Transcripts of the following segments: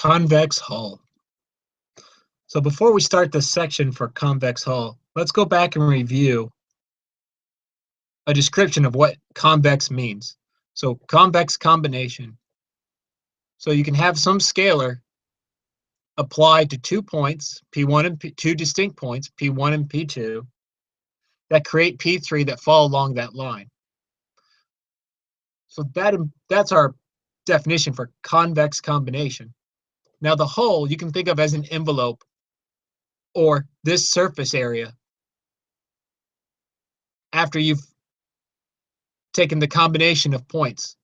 Convex hull. So before we start this section for convex hull, let's go back and review a description of what convex means. So convex combination. So you can have some scalar applied to 2 points, P1 and two distinct points, P1 and P2, that create P3 that fall along that line. So that's our definition for convex combination. Now the hull you can think of as an envelope or this surface area after you've taken the combination of points.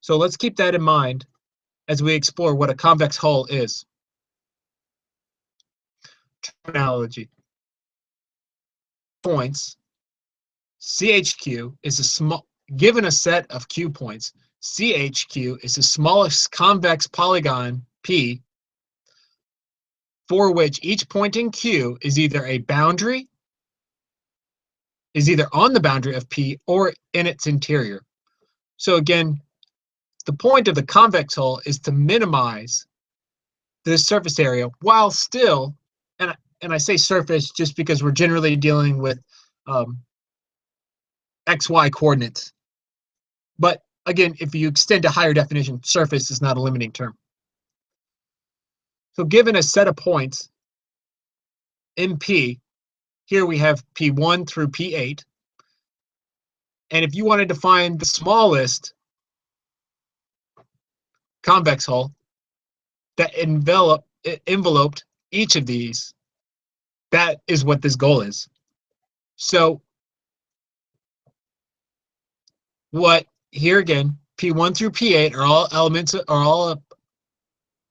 So let's keep that in mind as we explore what a convex hull is. Terminology. Points. CHQ is a small, given a set of Q points, CHQ is the smallest convex polygon P for which each point in Q is either on the boundary of P or in its interior. So again, the point of the convex hull is to minimize this surface area while still, and I say surface just because we're generally dealing with XY coordinates. But again, if you extend to higher definition, surface is not a limiting term. So given a set of points in P, here we have P1 through P8. And if you wanted to find the smallest convex hull that enveloped each of these, that is what this goal is. So what here again, P1 through P8 are all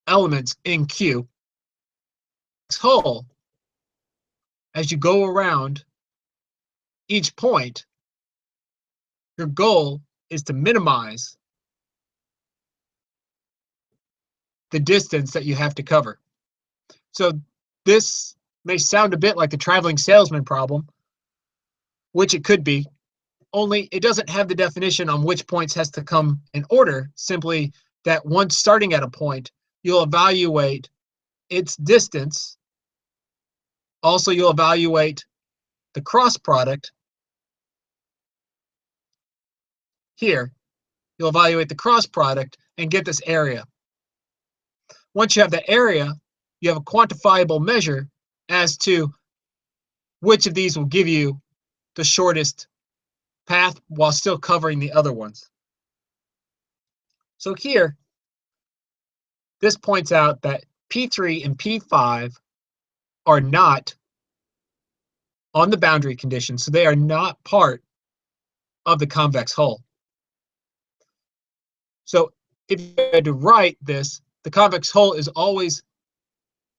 elements in Q. Hull, as you go around each point, your goal is to minimize the distance that you have to cover. So this may sound a bit like the traveling salesman problem, which it could be, only it doesn't have the definition on which points has to come in order, simply that once starting at a point, you'll evaluate its distance. Also, you'll evaluate the cross product. Here, you'll evaluate the cross product and get this area. Once you have the area, you have a quantifiable measure as to which of these will give you the shortest path while still covering the other ones. So here, this points out that P3 and P5 are not on the boundary condition, so they are not part of the convex hull. So if you had to write this, the convex hull is always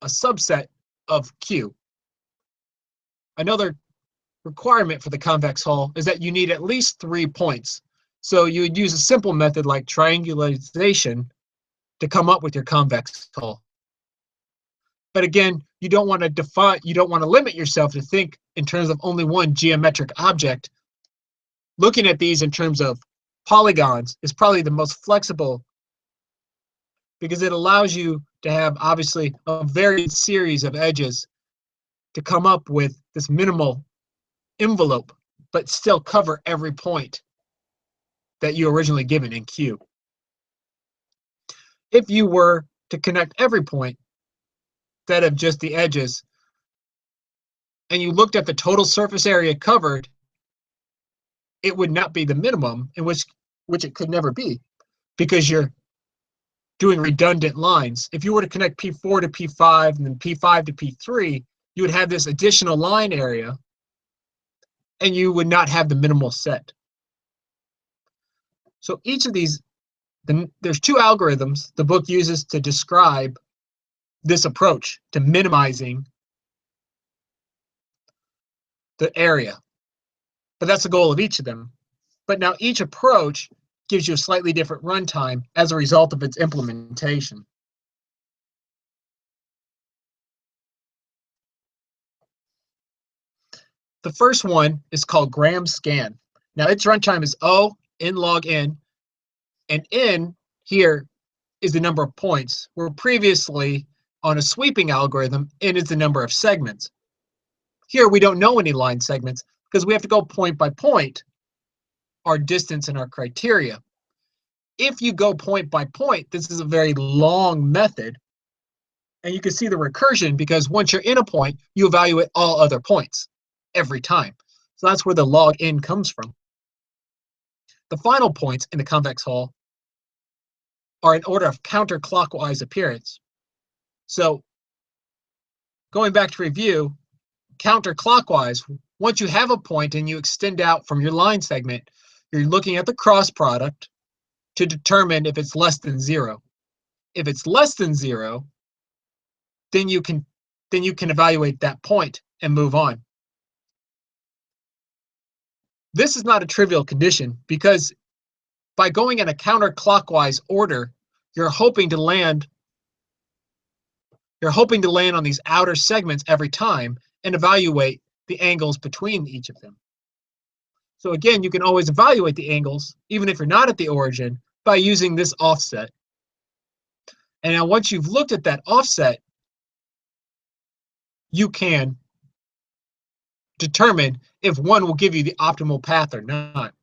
a subset of Q. Another requirement for the convex hull is that you need at least 3 points. So you would use a simple method like triangulation to come up with your convex hull. But again, you don't want to limit yourself to think in terms of only one geometric object. Looking at these in terms of polygons is probably the most flexible because it allows you to have obviously a varied series of edges to come up with this minimal envelope, but still cover every point that you originally given in Q. If you were to connect every point instead of just the edges, and you looked at the total surface area covered, it would not be the minimum, in which it could never be, because you're doing redundant lines. If you were to connect P4 to P5 and then P5 to P3, you would have this additional line area, and you would not have the minimal set. So each of these, there's 2 algorithms the book uses to describe this approach to minimizing the area. But that's the goal of each of them. But now each approach gives you a slightly different runtime as a result of its implementation. The first one is called gram scan. Now its runtime is O, n log n, and n here is the number of points, where previously on a sweeping algorithm, n is the number of segments. Here we don't know any line segments because we have to go point by point, our distance and our criteria. If you go point by point, this is a very long method, and you can see the recursion because once you're in a point, you evaluate all other points every time. So that's where the log n comes from. The final points in the convex hull are in order of counterclockwise appearance. So going back to review, counterclockwise, once you have a point and you extend out from your line segment, you're looking at the cross product to determine if it's less than 0. If it's less than 0, then you can evaluate that point and move on. This is not a trivial condition because by going in a counterclockwise order, you're hoping to land on these outer segments every time and evaluate the angles between each of them. So again, you can always evaluate the angles, even if you're not at the origin, by using this offset. And now once you've looked at that offset, you can determine if one will give you the optimal path or not.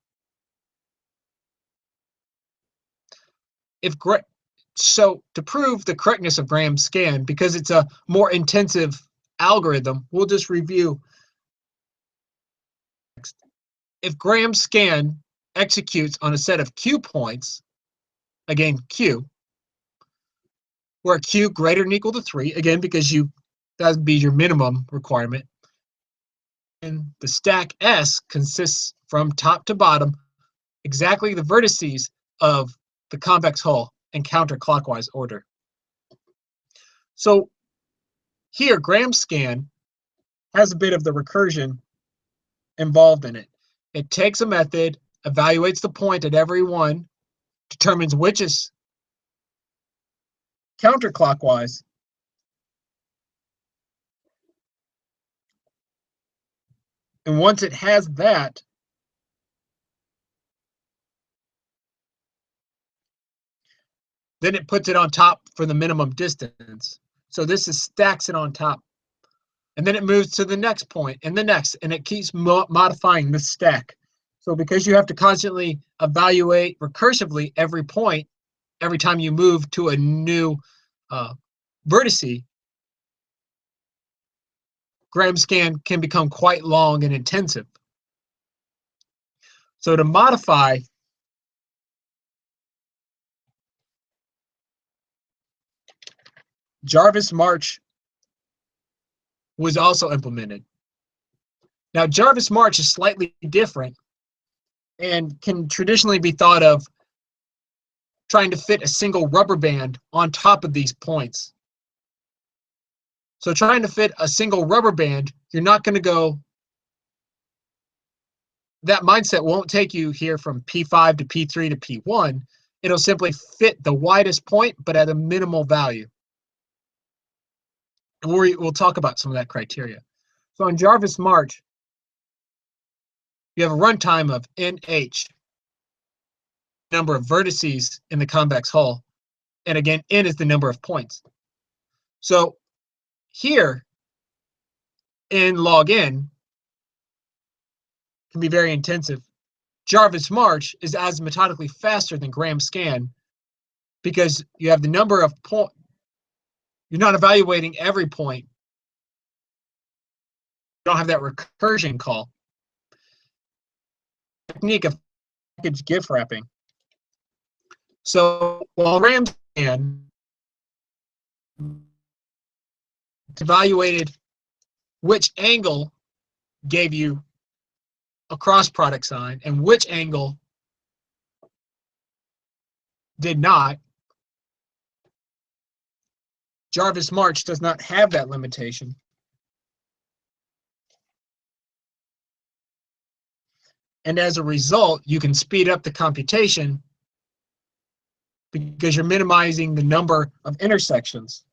So to prove the correctness of Graham's scan, because it's a more intensive algorithm, we'll just review. If Graham's scan executes on a set of Q points, again, Q, where Q greater than or equal to 3, again, because that would be your minimum requirement. And the stack S consists from top to bottom, exactly the vertices of the convex hull in counterclockwise order. So here, Graham's scan has a bit of the recursion involved in it. It takes a method, evaluates the point at every one, determines which is counterclockwise, and once it has that, then it puts it on top for the minimum distance. So this stacks it on top. And then it moves to the next point and the next, and it keeps modifying this stack. So because you have to constantly evaluate recursively every point, every time you move to a new vertice, Graham's scan can become quite long and intensive. So to modify Jarvis-March was also implemented. Now, Jarvis-March is slightly different and can traditionally be thought of trying to fit a single rubber band on top of these points. So trying to fit a single rubber band, you're not going to go, that mindset won't take you here from P5 to P3 to P1. It'll simply fit the widest point, but at a minimal value. And we'll talk about some of that criteria. So in Jarvis-March, you have a runtime of NH, number of vertices in the convex hull, and again, N is the number of points. So here, in log N can be very intensive. Jarvis-March is asymptotically faster than Graham's scan because you have the number of points. You're not evaluating every point. You don't have that recursion call. Technique of package GIF wrapping. So while Graham's scan evaluated which angle gave you a cross product sign and which angle did not, Jarvis-March does not have that limitation. And as a result, you can speed up the computation because you're minimizing the number of intersections.